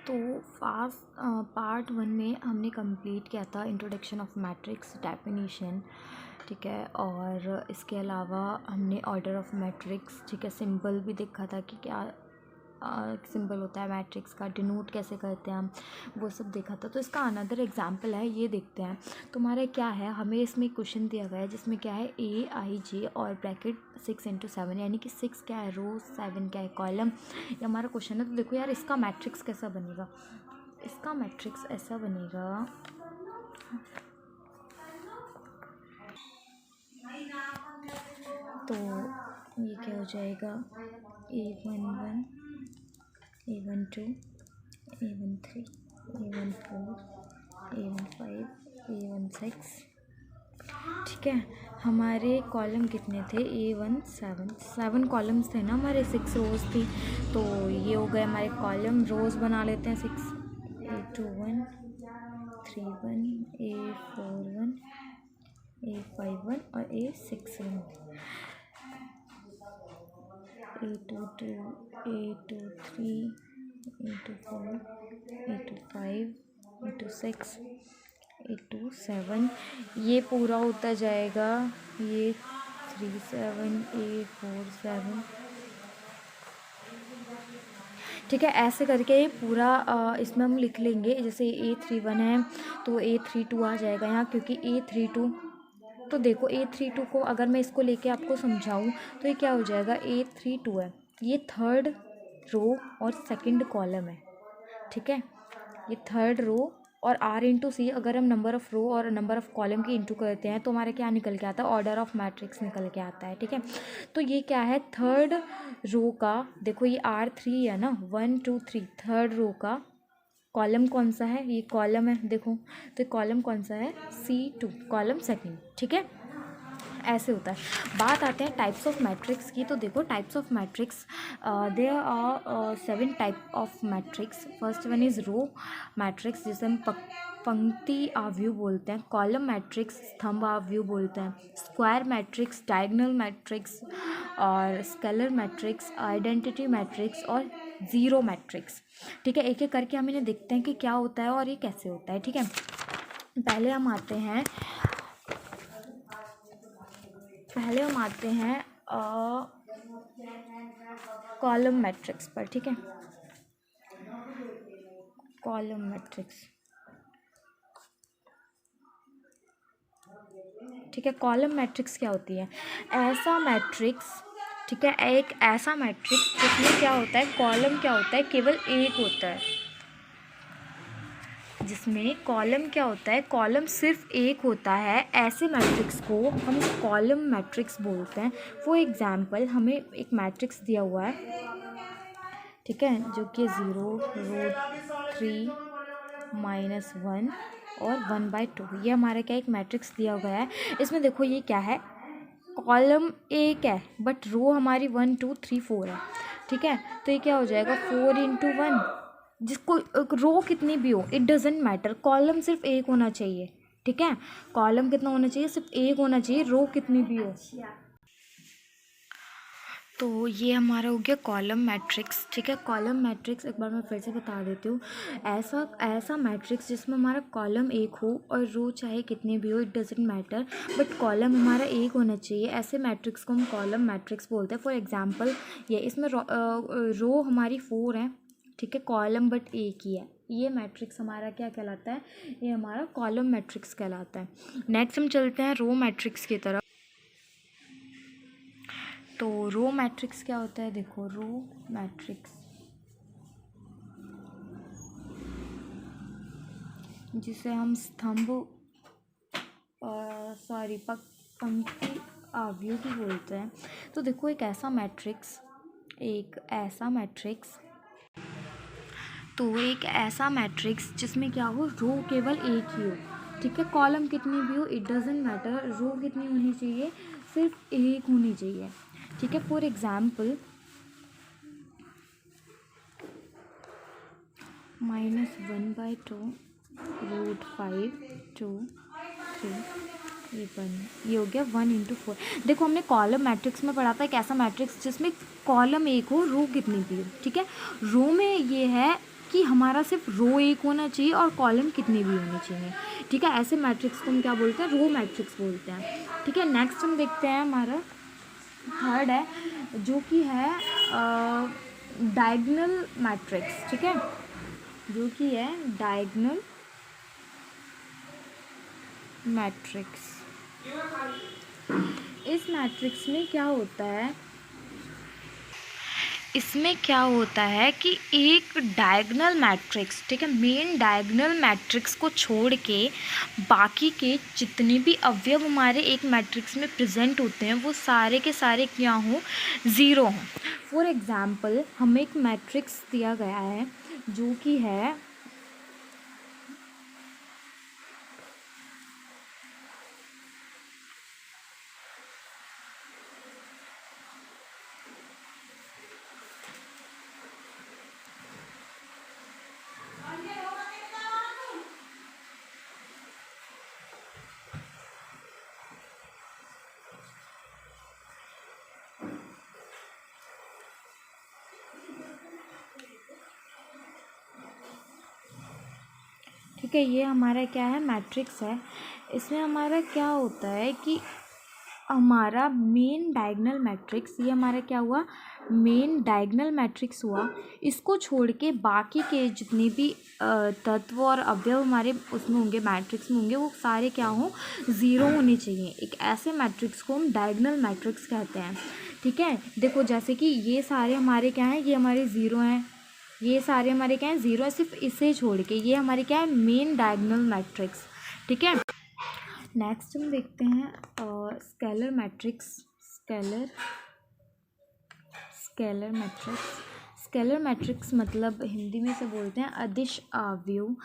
तो पार्ट 1 में हमने कंप्लीट किया था इंट्रोडक्शन ऑफ मैट्रिक्स डेफिनेशन, ठीक है। और इसके अलावा हमने ऑर्डर ऑफ मैट्रिक्स, ठीक है, सिंबल भी देखा था कि क्या सिंबल होता है मैट्रिक्स का, डिनोट कैसे करते हैं हम, वो सब देखा था। तो इसका अनदर एग्जांपल है, ये देखते हैं। तुम्हारे क्या है, हमें इसमें क्वेश्चन दिया गया है जिसमें क्या है AIJ और ब्रैकेट 6 × 7, यानी कि 6 क्या है रो, 7 क्या है कॉलम, ये हमारा क्वेश्चन है। तो देखो यार इसका मैट्रिक्स कैसा बनेगा, इसका मैट्रिक्स ऐसा बनेगा, तो ये क्या हो जाएगा A11, A12, A13, A14, A15, A16, ठीक है। हमारे कॉलम कितने थे, A17 कॉलम्स थे ना हमारे, 6 रोज़ थी। तो ये हो गए हमारे कॉलम, रोज़ बना लेते हैं 6, A21, 31, A41, A51 और A61, A22, A23, A24, A25, A26, A27, ये पूरा होता जाएगा, ये 37, A47, ठीक है। ऐसे करके ये पूरा इसमें हम लिख लेंगे। जैसे A31 है तो A32 आ जाएगा यहाँ, क्योंकि A32, तो देखो A32 को अगर मैं इसको लेके आपको समझाऊँ तो ये क्या हो जाएगा, A32 है, ये थर्ड रो और सेकंड कॉलम है, ठीक है। ये थर्ड रो और R×C अगर हम नंबर ऑफ़ रो और नंबर ऑफ़ कॉलम की इंटू करते हैं तो हमारे क्या निकल के आता है, ऑर्डर ऑफ मैट्रिक्स निकल के आता है, ठीक है। तो ये क्या है, थर्ड रो का, देखो ये R3 है ना, 1 2 3, थर्ड रो का कॉलम कौन सा है, ये कॉलम है, देखो तो कॉलम कौन सा है, C2, कॉलम सेकंड, ठीक है। ऐसे होता है। बात आते हैं टाइप्स ऑफ मैट्रिक्स की। तो देखो types of matrix, there are 7 type of matrix. First one is row matrix, जिसे हम पंक्ति आव्यूह बोलते हैं। कॉलम मैट्रिक्स स्तंभ आव्यूह बोलते हैं। स्क्वायर मैट्रिक्स, डायगोनल मैट्रिक्स और स्केलर मैट्रिक्स, आइडेंटिटी मैट्रिक्स और ज़ीरो मैट्रिक्स, ठीक है। एक एक करके हम इन्हें देखते हैं कि क्या होता है और ये कैसे होता है, ठीक है। पहले हम आते हैं कॉलम मैट्रिक्स पर, ठीक है। कॉलम मैट्रिक्स, ठीक है। कॉलम मैट्रिक्स क्या होती है, ऐसा मैट्रिक्स, ठीक है, एक ऐसा मैट्रिक्स जिसमें क्या होता है, कॉलम क्या होता है, केवल एक होता है, जिसमें कॉलम क्या होता है, कॉलम सिर्फ एक होता है। ऐसे मैट्रिक्स को हम कॉलम मैट्रिक्स बोलते हैं। फॉर एग्जांपल हमें एक मैट्रिक्स दिया हुआ है, ठीक है, जो कि 0 रो 3 -1 और 1/2, ये हमारा क्या एक मैट्रिक्स दिया गया है। इसमें देखो ये क्या है, कॉलम एक है बट रो हमारी 1 2 3 4 है, ठीक है। तो ये क्या हो जाएगा, 4 × 1, जिसको रो कितनी भी हो इट डजेंट मैटर, कॉलम सिर्फ एक होना चाहिए, ठीक है। कॉलम कितना होना चाहिए, सिर्फ एक होना चाहिए, रो कितनी भी हो। तो ये हमारा हो गया कॉलम मैट्रिक्स, ठीक है। कॉलम मैट्रिक्स एक बार मैं फिर से बता देती हूँ, ऐसा मैट्रिक्स जिसमें हमारा कॉलम एक हो और रो चाहे कितने भी हो, it doesn't matter, but column हमारा एक होना चाहिए। ऐसे मैट्रिक्स को हम कॉलम मैट्रिक्स बोलते हैं। फॉर एग्जांपल ये इसमें रो हमारी 4 है, ठीक है, कॉलम बट एक ही है, ये मैट्रिक्स हमारा क्या कहलाता है, ये हमारा कॉलम मैट्रिक्स कहलाता है। नेक्स्ट हम चलते हैं रो मैट्रिक्स की तरफ। तो रो मैट्रिक्स क्या होता है, देखो रो मैट्रिक्स जिसे हम स्तंभ पंक्ति आव्यूह भी बोलते हैं। तो देखो एक ऐसा मैट्रिक्स जिसमें क्या हो, रो केवल एक ही हो, ठीक है। कॉलम कितनी भी हो इट डजेंट मैटर, रो कितनी होनी चाहिए, सिर्फ एक होनी चाहिए, ठीक है। फॉर एग्जाम्पल -1/2 √5 2 3 ये 1, ये हो गया 1 × 4। देखो हमने कॉलम मैट्रिक्स में पढ़ा था एक ऐसा मैट्रिक्स जिसमें कॉलम एक हो, रो कितनी भी हो, ठीक है। रो में ये है कि हमारा सिर्फ रो एक होना चाहिए और कॉलम कितने भी होने चाहिए, ठीक है। ऐसे मैट्रिक्स को हम क्या बोलते हैं, रो मैट्रिक्स बोलते हैं, ठीक है। नेक्स्ट हम देखते हैं, हमारा थर्ड है जो कि है डायगोनल मैट्रिक्स, ठीक है, जो कि है डायगोनल मैट्रिक्स। इस मैट्रिक्स में क्या होता है, इसमें क्या होता है कि एक डायगोनल मैट्रिक्स, ठीक है, मेन डायगोनल मैट्रिक्स को छोड़ के बाकी के जितने भी अवयव हमारे एक मैट्रिक्स में प्रेजेंट होते हैं वो सारे के सारे क्या हों, ज़ीरो हों। फॉर एग्ज़ाम्पल हमें एक मैट्रिक्स दिया गया है जो कि है ठीक है, ये हमारा क्या है, मैट्रिक्स है। इसमें हमारा क्या होता है कि हमारा मेन डायगोनल मैट्रिक्स, ये हमारा क्या हुआ, मेन डायगोनल मैट्रिक्स हुआ। इसको छोड़ के बाकी के जितने भी तत्व और अवयव हमारे उसमें होंगे, मैट्रिक्स में होंगे, वो सारे क्या हों, ज़ीरो होने चाहिए। एक ऐसे मैट्रिक्स को हम डायगोनल मैट्रिक्स कहते हैं, ठीक है। देखो जैसे कि ये सारे हमारे क्या हैं, ये हमारे ज़ीरो हैं, ये सारे हमारे क्या हैं, ज़ीरो है, सिर्फ इसे छोड़ के। ये हमारे क्या है, मेन डायगोनल मैट्रिक्स, ठीक है। नेक्स्ट हम देखते हैं scalar matrix. Scalar matrix, scalar matrix मतलब हिंदी में से बोलते हैं अदिश आव्यूह।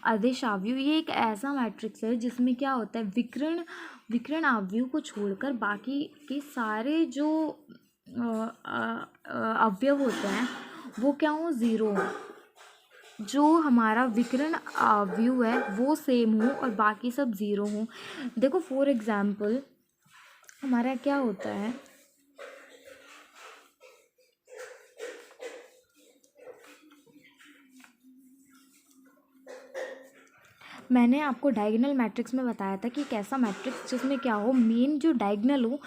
अदिश आव्यूह ये एक ऐसा मैट्रिक्स है जिसमें क्या होता है, विकर्ण आव्यूह को छोड़कर बाकी के सारे जो अवयव होते हैं वो क्या हो, ज़ीरो हो। जो हमारा विकर्ण आव्यूह है वो सेम हो और बाकी सब ज़ीरो हो। देखो फॉर एग्ज़ाम्पल हमारा क्या होता है, मैंने आपको डायगोनल मैट्रिक्स में बताया था कि एक ऐसा मैट्रिक्स जिसमें क्या हो, मेन जो डायगोनल हो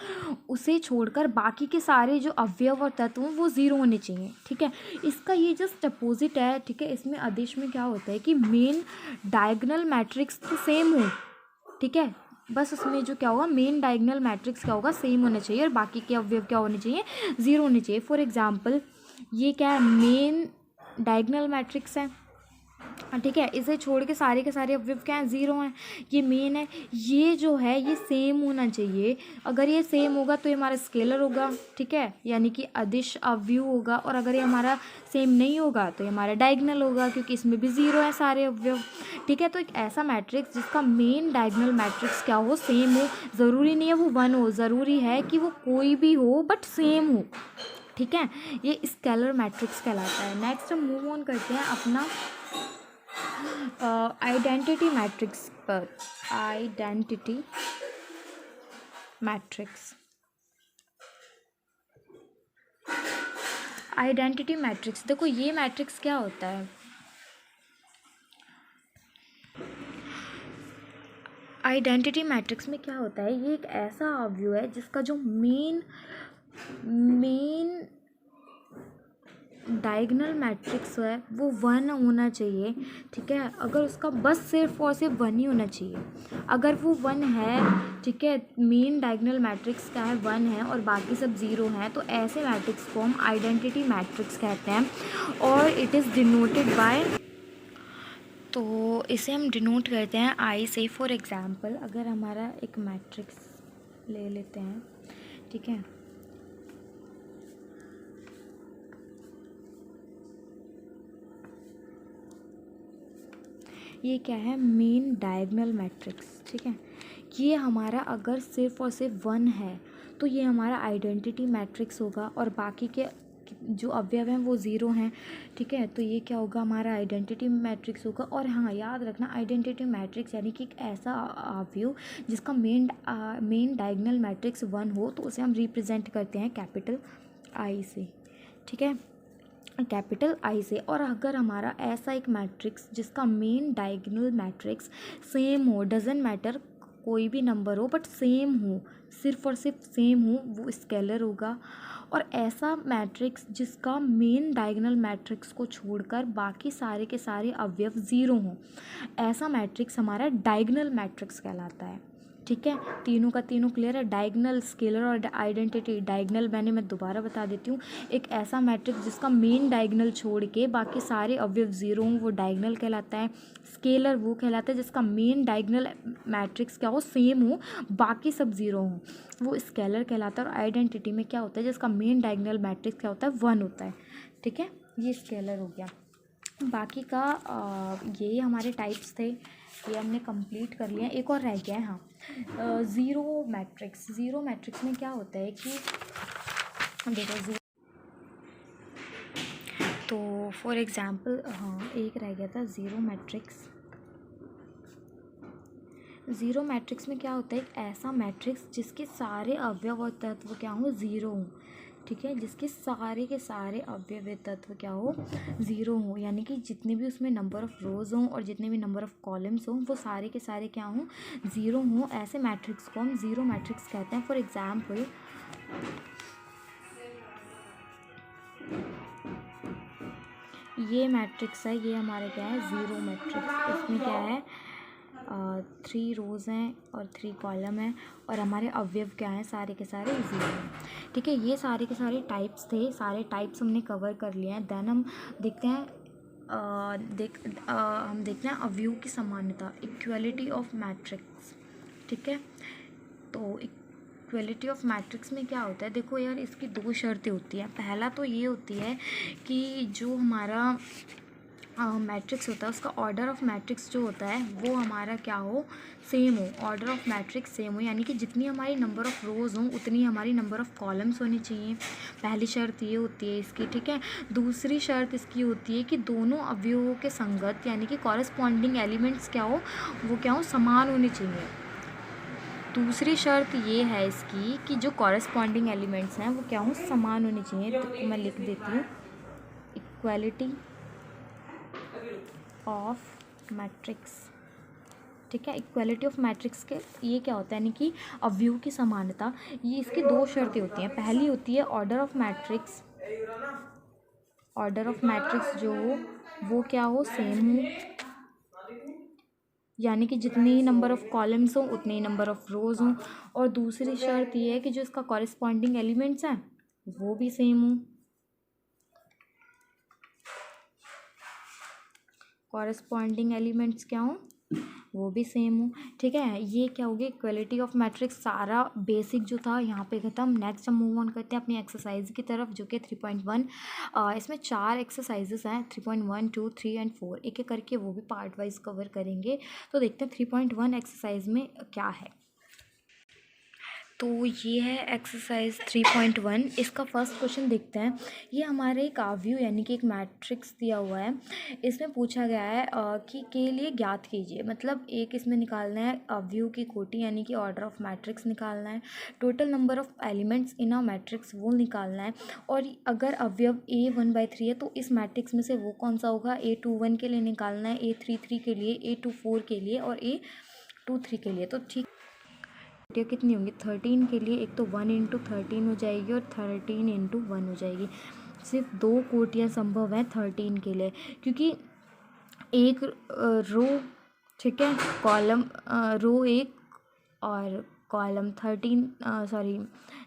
उसे छोड़कर बाकी के सारे जो अवयव और तत्व हों वो ज़ीरो होने चाहिए, ठीक है। इसका ये जस्ट अपोजिट है, ठीक है। इसमें आदेश में क्या होता है कि मेन डायगोनल मैट्रिक्स तो सेम हो, ठीक है, बस उसमें जो क्या होगा, मेन डायगोनल मैट्रिक्स क्या होगा, सेम होना चाहिए और बाकी के अवयव क्या होने चाहिए, ज़ीरो होने चाहिए। फॉर एग्जांपल ये क्या है, मेन डायगोनल मैट्रिक्स है, ठीक है। इसे छोड़ के सारे अवयव क्या हैं, ज़ीरो हैं। ये मेन है, ये जो है ये सेम होना चाहिए। अगर ये सेम होगा तो ये हमारा स्केलर होगा, ठीक है, यानी कि अदिश आव्यूह होगा। और अगर ये हमारा सेम नहीं होगा तो ये हमारा डायगोनल होगा, क्योंकि इसमें भी ज़ीरो है सारे अवयव, ठीक है। तो एक ऐसा मैट्रिक्स जिसका मेन डायगोनल मैट्रिक्स क्या हो, सेम हो। ज़रूरी नहीं है वो वन हो, ज़रूरी है कि वो कोई भी हो बट सेम हो, ठीक है। ये स्केलर मैट्रिक्स कहलाता है। नेक्स्ट हम मूव ऑन करते हैं अपना आइडेंटिटी मैट्रिक्स पर। आइडेंटिटी मैट्रिक्स, आइडेंटिटी मैट्रिक्स देखो ये मैट्रिक्स क्या होता है, आइडेंटिटी मैट्रिक्स में क्या होता है, ये एक ऐसा अवयव है जिसका जो मेन डायगोनल मैट्रिक्स है वो वन होना चाहिए, ठीक है। अगर उसका बस सिर्फ और सिर्फ वन ही होना चाहिए। अगर वो वन है, ठीक है, मेन डायगोनल मैट्रिक्स क्या है, वन है और बाकी सब ज़ीरो हैं, तो ऐसे मैट्रिक्स को हम आइडेंटिटी मैट्रिक्स कहते हैं। और इट इज़ डिनोटेड बाय, तो इसे हम डिनोट करते हैं आई से। फॉर एग्ज़ाम्पल अगर हमारा एक मैट्रिक्स ले लेते हैं, ठीक है, ये क्या है, मेन डायगोनल मैट्रिक्स, ठीक है। ये हमारा अगर सिर्फ और सिर्फ वन है तो ये हमारा आइडेंटिटी मैट्रिक्स होगा और बाकी के जो अवयव हैं वो ज़ीरो हैं, ठीक है। तो ये क्या होगा, हमारा आइडेंटिटी मैट्रिक्स होगा। और हाँ याद रखना, आइडेंटिटी मैट्रिक्स यानी कि एक ऐसा अवयव जिसका मेन डायगोनल मैट्रिक्स वन हो, तो उसे हम रिप्रेजेंट करते हैं कैपिटल आई से, ठीक है। कैपिटल आई से। और अगर हमारा ऐसा एक मैट्रिक्स जिसका मेन डायगोनल मैट्रिक्स सेम हो, डजेंट मैटर कोई भी नंबर हो बट सेम हो, सिर्फ और सिर्फ सेम हो, वो स्केलर होगा। और ऐसा मैट्रिक्स जिसका मेन डायगोनल मैट्रिक्स को छोड़कर बाकी सारे के सारे अवयव ज़ीरो हों, ऐसा मैट्रिक्स हमारा डायगोनल मैट्रिक्स कहलाता है। ठीक है, तीनों का तीनों क्लियर है। डायगोनल, स्केलर और आइडेंटिटी। डायगोनल मैं दोबारा बता देती हूँ, एक ऐसा मैट्रिक्स जिसका मेन डायगोनल छोड़ के बाकी सारे अवयव ज़ीरो हों वो डायगोनल कहलाता है। स्केलर वो कहलाता है जिसका मेन डायगोनल मैट्रिक्स क्या हो, सेम हो, बाकी सब ज़ीरो हों, वो स्केलर कहलाता है। और आइडेंटिटी में क्या होता है, जिसका मेन डायगोनल मैट्रिक्स क्या होता है, 1 होता है। ठीक है, ये स्केलर हो गया। बाकी का ये हमारे टाइप्स थे, ये हमने कंप्लीट कर लिया। एक और रह गया है, हाँ, ज़ीरो मैट्रिक्स। ज़ीरो मैट्रिक्स में क्या होता है कि देखो तो फॉर एग्ज़ाम्पल, हाँ एक रह गया था ज़ीरो मैट्रिक्स। ज़ीरो मैट्रिक्स में क्या होता है, एक ऐसा मैट्रिक्स जिसके सारे अवयव और तत्व क्या हों, ज़ीरो हों। ठीक है, जिसके सारे के सारे अवयव तत्व क्या हो, ज़ीरो हों, यानी कि जितने भी उसमें नंबर ऑफ़ रोज़ हों और जितने भी नंबर ऑफ़ कॉलम्स हों वो सारे के सारे क्या हों, ज़ीरो हों। ऐसे मैट्रिक्स को हम ज़ीरो मैट्रिक्स कहते हैं। फॉर एग्ज़ाम्पल ये मैट्रिक्स है, ये हमारा क्या है, ज़ीरो मैट्रिक्स। इसमें क्या है, 3 रोज़ हैं और 3 कॉलम हैं और हमारे अवयव क्या हैं, सारे के सारे ज़ीरो हैं। ठीक है, ये सारे के सारे टाइप्स थे, सारे टाइप्स हमने कवर कर लिए हैं। देन हम देखते हैं हम देखते हैं अवयव की समानता, इक्वलिटी ऑफ मैट्रिक्स। ठीक है, तो इक्वलिटी ऑफ मैट्रिक्स में क्या होता है, देखो यार इसकी 2 शर्तें होती हैं। पहला तो ये होती है कि जो हमारा मैट्रिक्स होता है उसका ऑर्डर ऑफ मैट्रिक्स जो होता है वो हमारा क्या हो, सेम हो। ऑर्डर ऑफ मैट्रिक्स सेम हो, यानी कि जितनी हमारी नंबर ऑफ़ रोज़ हों उतनी हमारी नंबर ऑफ़ कॉलम्स होनी चाहिए। पहली शर्त ये होती है इसकी। ठीक है, दूसरी शर्त इसकी होती है कि दोनों अवयवों के संगत यानी कि कॉरेस्पॉन्डिंग एलिमेंट्स क्या हो, वो क्या हो, समान होने चाहिए। दूसरी शर्त ये है इसकी कि जो कॉरेस्पॉन्डिंग एलिमेंट्स हैं वो क्या हो, समान होने चाहिए। तो मैं लिख देती हूँ, इक्वालिटी ऑफ मैट्रिक्स। ठीक है, इक्वालिटी ऑफ मैट्रिक्स के ये क्या होता है, यानी कि अवयव की समानता। ये इसकी 2 शर्तें होती हैं। पहली होती है order of matrix, order of matrix जो हो वो क्या हो, सेम हो, यानी कि जितनी नंबर ऑफ़ कॉलम्स हों उतने ही नंबर ऑफ़ रोज़ हों। और दूसरी शर्त ये है कि जो इसका कॉरेस्पॉन्डिंग एलिमेंट्स हैं वो भी सेम हों, कॉरेस्पॉन्डिंग एलिमेंट्स क्या हों, वो भी सेम हो। ठीक है, ये क्या होगी, इक्वलिटी ऑफ मैट्रिक्स। सारा बेसिक जो था यहाँ पे ख़त्म। नेक्स्ट हम मूव ऑन करते हैं अपनी एक्सरसाइज की तरफ, जो कि 3.1। इसमें 4 एक्सरसाइजेस हैं, 3.1, 2, 3 एंड 4। एक एक करके वो भी पार्ट वाइज कवर करेंगे। तो देखते हैं 3.1 एक्सरसाइज में क्या है। तो ये है एक्सरसाइज 3.1। इसका फर्स्ट क्वेश्चन देखते हैं। ये हमारे एक अवयव यानी कि एक मैट्रिक्स दिया हुआ है। इसमें पूछा गया है कि के लिए ज्ञात कीजिए, मतलब एक इसमें निकालना है अवयव की कोटि यानी कि ऑर्डर ऑफ मैट्रिक्स निकालना है, total number of elements in a matrix वो निकालना है। और अगर अवयव A1/3 है तो इस मैट्रिक्स में से वो कौन सा होगा, A21 के लिए निकालना है, A33 के लिए, A24 के लिए और A23 के लिए। तो ठीक कोटियाँ कितनी होंगी, 13 के लिए एक तो 1 × 13 हो जाएगी और 13 × 1 हो जाएगी। सिर्फ 2 कोटियाँ संभव हैं 13 के लिए, क्योंकि एक रो, ठीक है, कॉलम, रो एक और कॉलम 13, सॉरी,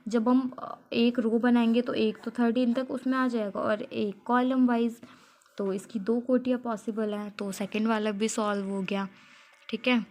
जब हम एक रो बनाएंगे तो एक तो 13 तक उसमें आ जाएगा और एक कॉलम वाइज, तो इसकी 2 कोटियाँ पॉसिबल हैं। तो सेकंड वाला भी सॉल्व हो गया। ठीक है।